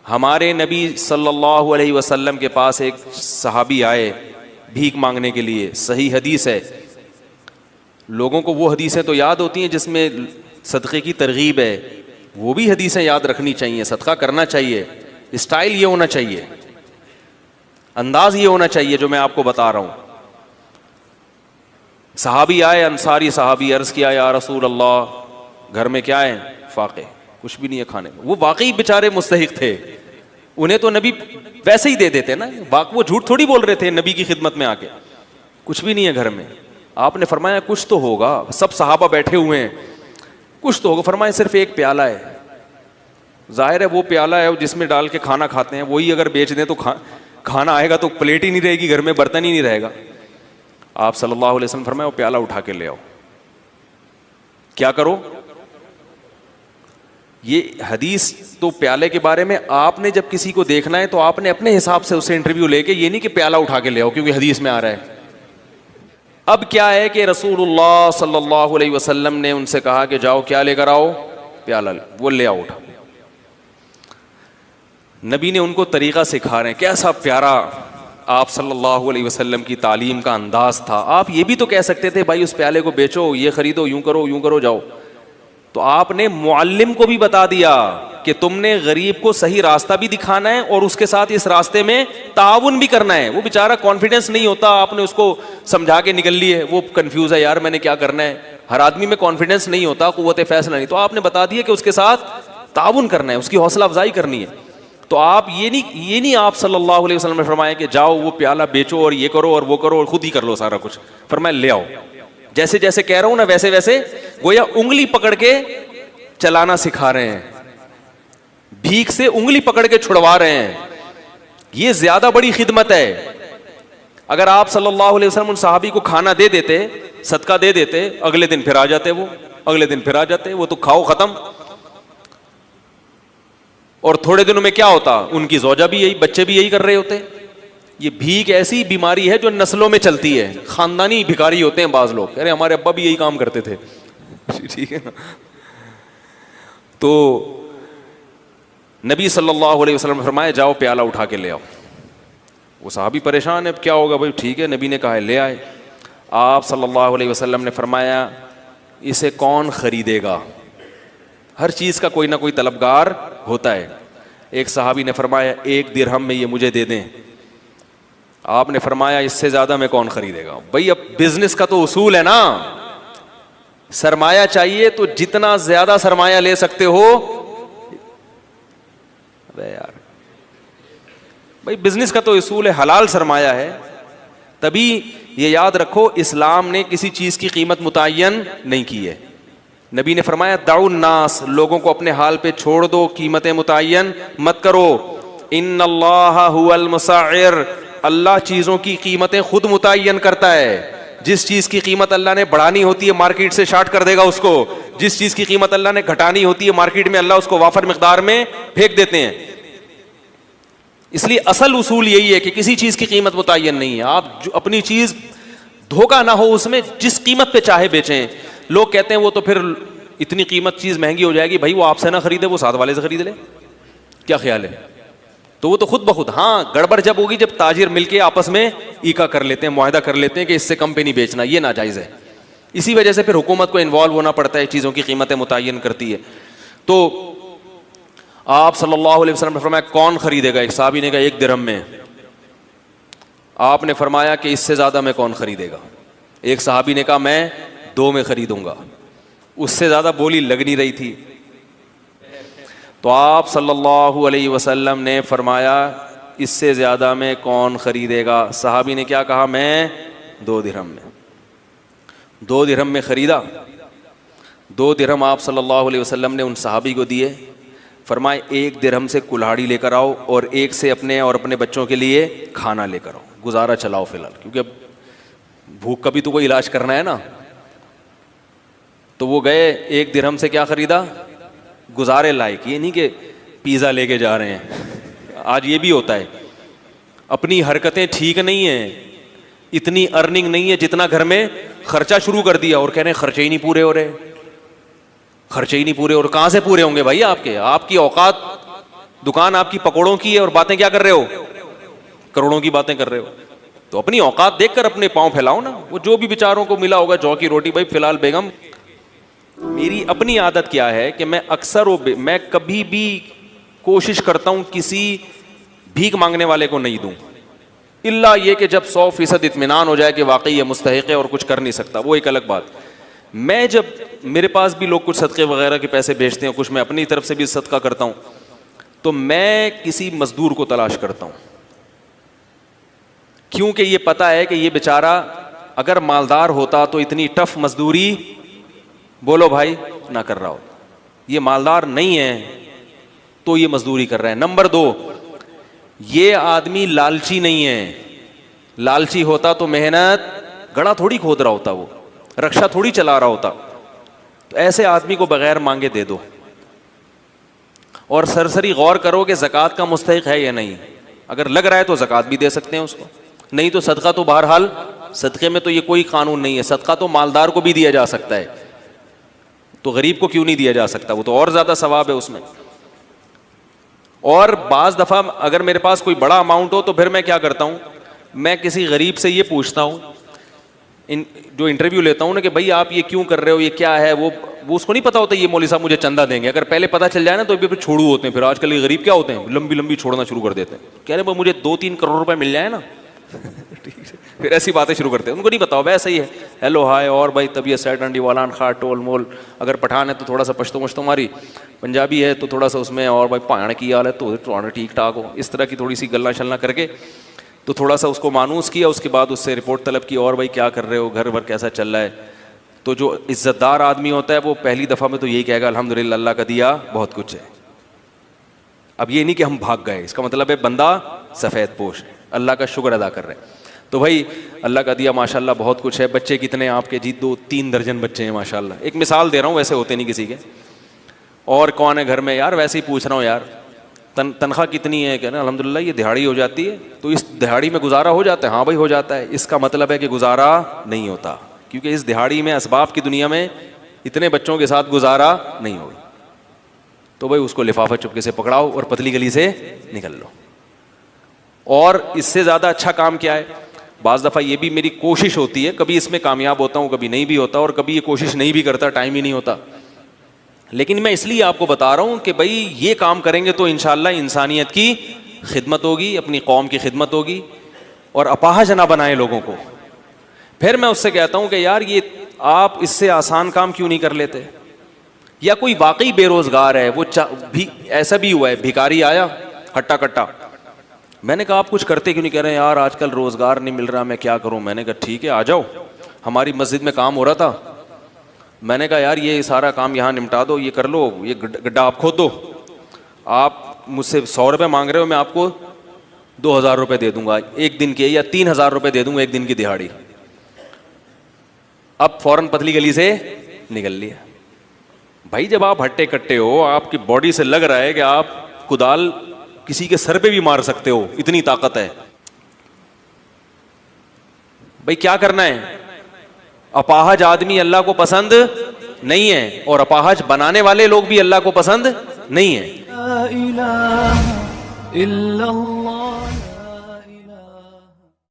ہمارے نبی صلی اللہ علیہ وسلم کے پاس ایک صحابی آئے بھیک مانگنے کے لیے, صحیح حدیث ہے. لوگوں کو وہ حدیثیں تو یاد ہوتی ہیں جس میں صدقے کی ترغیب ہے, وہ بھی حدیثیں یاد رکھنی چاہیے, صدقہ کرنا چاہیے. اسٹائل یہ ہونا چاہیے, انداز یہ ہونا چاہیے جو میں آپ کو بتا رہا ہوں. صحابی آئے, انصاری صحابی, عرض کیا یا رسول اللہ گھر میں کیا ہے؟ فاقے, کچھ بھی نہیں ہے کھانے میں. وہ واقعی بیچارے مستحق تھے, انہیں تو نبی ویسے ہی دے دیتے نا, وہ جھوٹ تھوڑی بول رہے تھے نبی کی خدمت میں آ کے. کچھ بھی نہیں ہے گھر میں. آپ نے فرمایا کچھ تو ہوگا, سب صحابہ بیٹھے ہوئے ہیں, کچھ تو ہوگا. فرمایا صرف ایک پیالہ ہے. ظاہر ہے وہ پیالہ ہے جس میں ڈال کے کھانا کھاتے ہیں, وہی اگر بیچ دیں تو کھانا آئے گا تو پلیٹ ہی نہیں رہے گی گھر میں, برتن ہی نہیں رہے گا. آپ صلی اللہ علیہ وسلم فرمایا وہ پیالہ اٹھا کے لے آؤ. کیا کرو؟ یہ حدیث تو پیالے کے بارے میں, آپ نے جب کسی کو دیکھنا ہے تو آپ نے اپنے حساب سے اسے انٹرویو لے کے, یہ نہیں کہ پیالہ اٹھا کے لے آؤ کیونکہ حدیث میں آ رہا ہے. اب کیا ہے کہ رسول اللہ صلی اللہ علیہ وسلم نے ان سے کہا کہ جاؤ کیا لے کر آؤ؟ پیالہ. وہ لے آؤ اٹھا. نبی نے ان کو طریقہ سکھا رہے ہیں, کیسا پیارا آپ صلی اللہ علیہ وسلم کی تعلیم کا انداز تھا. آپ یہ بھی تو کہہ سکتے تھے بھائی اس پیالے کو بیچو, یہ خریدو, یوں کرو جاؤ. تو آپ نے معلم کو بھی بتا دیا کہ تم نے غریب کو صحیح راستہ بھی دکھانا ہے اور اس کے ساتھ اس راستے میں تعاون بھی کرنا ہے. وہ بیچارہ کانفیڈنس نہیں ہوتا, آپ نے اس کو سمجھا کے نکل لیے, وہ کنفیوز ہے یار میں نے کیا کرنا ہے. ہر آدمی میں کانفیڈنس نہیں ہوتا, قوت فیصلہ نہیں, تو آپ نے بتا دیا کہ اس کے ساتھ تعاون کرنا ہے, اس کی حوصلہ افزائی کرنی ہے. تو آپ یہ نہیں آپ صلی اللہ علیہ وسلم نے فرمایا کہ جاؤ وہ پیالہ بیچو اور یہ کرو اور وہ کرو اور خود ہی کر لو سارا کچھ. فرمایا لے آؤ. جیسے جیسے کہہ رہا ہوں نا ویسے ویسے گویا انگلی پکڑ کے چلانا سکھا رہے ہیں, بھیک سے انگلی پکڑ کے چھڑوا رہے ہیں. یہ زیادہ بڑی خدمت ہے. اگر آپ صلی اللہ علیہ وسلم ان صحابی کو کھانا دے دیتے, صدقہ دے دیتے, اگلے دن پھر آ جاتے, وہ تو کھاؤ ختم. اور تھوڑے دنوں میں کیا ہوتا, ان کی زوجہ بھی یہی, بچے بھی یہی کر رہے ہوتے. یہ بھیک ایسی بیماری ہے جو نسلوں میں چلتی ہے. خاندانی بھکاری ہوتے ہیں بعض لوگ, ارے ہمارے ابا بھی یہی کام کرتے تھے. ٹھیک ہے نا. تو نبی صلی اللہ علیہ وسلم نے فرمایا جاؤ پیالہ اٹھا کے لے آؤ. وہ صحابی پریشان ہے, اب کیا ہوگا بھائی, ٹھیک ہے نبی نے کہا ہے لے آئے. آپ صلی اللہ علیہ وسلم نے فرمایا اسے کون خریدے گا؟ ہر چیز کا کوئی نہ کوئی طلبگار ہوتا ہے. ایک صحابی نے فرمایا 1 درہم میں یہ مجھے دے دیں. آپ نے فرمایا اس سے زیادہ میں کون خریدے گا؟ بھائی اب بزنس کا تو اصول ہے نا, سرمایہ چاہیے تو جتنا زیادہ سرمایہ لے سکتے ہو. ابے یار بھائی بزنس کا تو اصول ہے, حلال سرمایہ ہے. تبھی یہ یاد رکھو اسلام نے کسی چیز کی قیمت متعین نہیں کی ہے. نبی نے فرمایا دعوا الناس, لوگوں کو اپنے حال پہ چھوڑ دو, قیمتیں متعین مت کرو. ان اللہ هو المسعر, اللہ چیزوں کی قیمتیں خود متعین کرتا ہے. جس چیز کی قیمت اللہ نے بڑھانی ہوتی ہے مارکیٹ سے شارٹ کر دے گا اس کو, جس چیز کی قیمت اللہ نے گھٹانی ہوتی ہے مارکیٹ میں اللہ اس کو وافر مقدار میں پھینک دیتے ہیں. اس لیے اصل اصول یہی ہے کہ کسی چیز کی قیمت متعین نہیں ہے. آپ جو اپنی چیز دھوکہ نہ ہو اس میں, جس قیمت پہ چاہے بیچیں. لوگ کہتے ہیں وہ تو پھر اتنی قیمت چیز مہنگی ہو جائے گی. بھائی وہ آپ سے نہ خریدے, وہ ساتھ والے سے خرید لے, کیا خیال ہے؟ تو وہ تو خود بخود, ہاں گڑبڑ جب ہوگی جب تاجر مل کے آپس میں ایکا کر لیتے ہیں, معاہدہ کر لیتے ہیں کہ اس سے کم پہ نہیں بیچنا, یہ ناجائز ہے. اسی وجہ سے پھر حکومت کو انوالو ہونا پڑتا ہے, چیزوں کی قیمتیں متعین کرتی ہے. تو آپ صلی اللہ علیہ وسلم نے فرمایا کون خریدے گا؟ ایک صحابی نے کہا 1 درہم میں. آپ نے فرمایا کہ اس سے زیادہ میں کون خریدے گا؟ ایک صحابی نے کہا میں 2 میں خریدوں گا. اس سے زیادہ بولی لگ نہیں رہی تھی. تو آپ صلی اللہ علیہ وسلم نے فرمایا اس سے زیادہ میں کون خریدے گا؟ صحابی نے کیا کہا؟ میں 2 درہم میں. 2 درہم میں خریدا. 2 درہم آپ صلی اللہ علیہ وسلم نے ان صحابی کو دیے. فرمائے 1 درہم سے کلہاڑی لے کر آؤ اور 1 سے اپنے اور اپنے بچوں کے لیے کھانا لے کر آؤ, گزارا چلاؤ فی الحال, کیونکہ اب بھوک کا بھی تو کوئی علاج کرنا ہے نا. تو وہ گئے 1 درہم سے کیا خریدا؟ گزارے لائق. یہ نہیں کہ پیزا لے کے جا رہے ہیں, آج یہ بھی ہوتا ہے. اپنی حرکتیں ٹھیک نہیں ہیں, اتنی ارننگ نہیں ہے جتنا گھر میں خرچہ شروع کر دیا, اور کہہ رہے ہیں خرچے ہی نہیں پورے ہو رہے, خرچے ہی نہیں پورے. اور کہاں سے پورے ہوں گے بھائی آپ کے؟ آپ کی اوقات دکان آپ کی پکوڑوں کی ہے اور باتیں کیا کر رہے ہو؟ کروڑوں کی باتیں کر رہے ہو. تو اپنی اوقات دیکھ کر اپنے پاؤں پھیلاؤ نا. وہ جو بھی بیچاروں کو ملا ہوگا جو کی روٹی, بھائی فی الحال بیگم میری اپنی عادت کیا ہے کہ میں اکثر میں کبھی بھی کوشش کرتا ہوں کسی بھیک مانگنے والے کو نہیں دوں, الا یہ کہ جب 100% اطمینان ہو جائے کہ واقعی یہ مستحق ہے اور کچھ کر نہیں سکتا, وہ ایک الگ بات. میں جب میرے پاس بھی لوگ کچھ صدقے وغیرہ کے پیسے بھیجتے ہیں, کچھ میں اپنی طرف سے بھی صدقہ کرتا ہوں, تو میں کسی مزدور کو تلاش کرتا ہوں, کیونکہ یہ پتا ہے کہ یہ بیچارہ اگر مالدار ہوتا تو اتنی ٹف مزدوری, بولو بھائی, نہ کر رہا ہو. یہ مالدار نہیں ہے تو یہ مزدوری کر رہا ہے. نمبر 2, یہ آدمی لالچی نہیں ہے. لالچی ہوتا تو محنت گڑھا تھوڑی کھود رہا ہوتا, وہ رکشا تھوڑی چلا رہا ہوتا. تو ایسے آدمی کو بغیر مانگے دے دو, اور سرسری غور کرو کہ زکوٰۃ کا مستحق ہے یا نہیں. اگر لگ رہا ہے تو زکوٰۃ بھی دے سکتے ہیں اس کو, نہیں تو صدقہ تو بہرحال, صدقے میں تو یہ کوئی قانون نہیں ہے, صدقہ تو مالدار کو بھی دیا جا سکتا ہے, تو غریب کو کیوں نہیں دیا جا سکتا؟ وہ تو اور زیادہ ثواب ہے اس میں. اور بعض دفعہ اگر میرے پاس کوئی بڑا اماؤنٹ ہو تو پھر میں کیا کرتا ہوں, میں کسی غریب سے یہ پوچھتا ہوں, جو انٹرویو لیتا ہوں نا, کہ بھائی آپ یہ کیوں کر رہے ہو, یہ کیا ہے. وہ اس کو نہیں پتا ہوتا یہ مولوی صاحب مجھے چندہ دیں گے. اگر پہلے پتا چل جائے نا تو پھر چھوڑو ہوتے ہیں. پھر آج کل یہ غریب کیا ہوتے ہیں, لمبی لمبی چھوڑنا شروع کر دیتے ہیں, کہہ رہے ہیں مجھے 2-3 کروڑ روپے مل جائے نا, پھر ایسی باتیں شروع کرتے ہیں. ان کو نہیں پتا ہو ویسا ہی ہے, ہیلو ہائے, اور بھائی طبیعت سیٹ انڈی والان خا ٹول مول. اگر پٹھان ہے تو تھوڑا سا پشتو مشتو ماری, پنجابی ہے تو تھوڑا سا اس میں, اور بھائی پہاڑ کی حال ہے تو ٹھیک ٹھاک ہو, اس طرح کی تھوڑی سی گلا شلنا کر کے تو تھوڑا سا اس کو مانوس کیا. اس کے بعد اس سے رپورٹ طلب کی, اور بھائی کیا کر رہے ہو, گھر بھر کیسا چل رہا ہے. تو جو عزت دار آدمی ہوتا ہے وہ پہلی دفعہ میں تو یہی کہے گا الحمدللہ اللہ کا دیا بہت کچھ ہے. اب یہ نہیں کہ ہم بھاگ گئے, اس کا مطلب ہے بندہ سفید پوش ہے, اللہ کا شکر ادا کر رہے ہیں. تو بھائی اللہ کا دیا ماشاءاللہ بہت کچھ ہے. بچے کتنے آپ کے؟ جی 2-3 درجن بچے ہیں ماشاءاللہ. ایک مثال دے رہا ہوں, ویسے ہوتے نہیں کسی کے. اور کون ہے گھر میں؟ یار ویسے ہی پوچھ رہا ہوں یار, تنخواہ کتنی ہے؟ کہنا الحمدللہ یہ دہاڑی ہو جاتی ہے. تو اس دہاڑی میں گزارا ہو جاتا ہے؟ ہاں بھائی ہو جاتا ہے. اس کا مطلب ہے کہ گزارا نہیں ہوتا, کیونکہ اس دہاڑی میں اسباب کی دنیا میں اتنے بچوں کے ساتھ گزارا نہیں ہوگا. تو بھائی اس کو لفافہ چپکے سے پکڑاؤ اور پتلی گلی سے نکل لو. اور اس سے زیادہ اچھا کام کیا ہے؟ بعض دفعہ یہ بھی میری کوشش ہوتی ہے, کبھی اس میں کامیاب ہوتا ہوں کبھی نہیں بھی ہوتا, اور کبھی یہ کوشش نہیں بھی کرتا, ٹائم ہی نہیں ہوتا. لیکن میں اس لیے آپ کو بتا رہا ہوں کہ بھائی یہ کام کریں گے تو انشاءاللہ انسانیت کی خدمت ہوگی, اپنی قوم کی خدمت ہوگی, اور اپاہج نہ بنائیں لوگوں کو. پھر میں اس سے کہتا ہوں کہ یار یہ آپ اس سے آسان کام کیوں نہیں کر لیتے؟ یا کوئی واقعی بے روزگار ہے, وہ ایسا بھی ہوا ہے, بھکاری آیا ہٹا کٹا, میں نے کہا آپ کچھ کرتے کیوں نہیں؟ کہہ رہے ہیں یار آج کل روزگار نہیں مل رہا, میں کیا کروں. میں نے کہا ٹھیک ہے آ جاؤ, ہماری مسجد میں کام ہو رہا تھا. میں نے کہا یار یہ سارا کام یہاں نمٹا دو, یہ کر لو, یہ گڈھا آپ کھود دو. آپ مجھ سے 100 روپے مانگ رہے ہو, میں آپ کو 2000 روپے دے دوں گا ایک دن کے, یا 3000 روپے دے دوں گا ایک دن کی دہاڑی. اب فوراً پتلی گلی سے نکل لیا. بھائی جب آپ ہٹے کٹے ہو, آپ کی باڈی سے لگ رہا ہے کہ آپ کدال کسی کے سر پہ بھی مار سکتے ہو, اتنی طاقت ہے. بھائی کیا کرنا ہے؟ اپاہج آدمی اللہ کو پسند نہیں ہے, اور اپاہج بنانے والے لوگ بھی اللہ کو پسند نہیں ہے.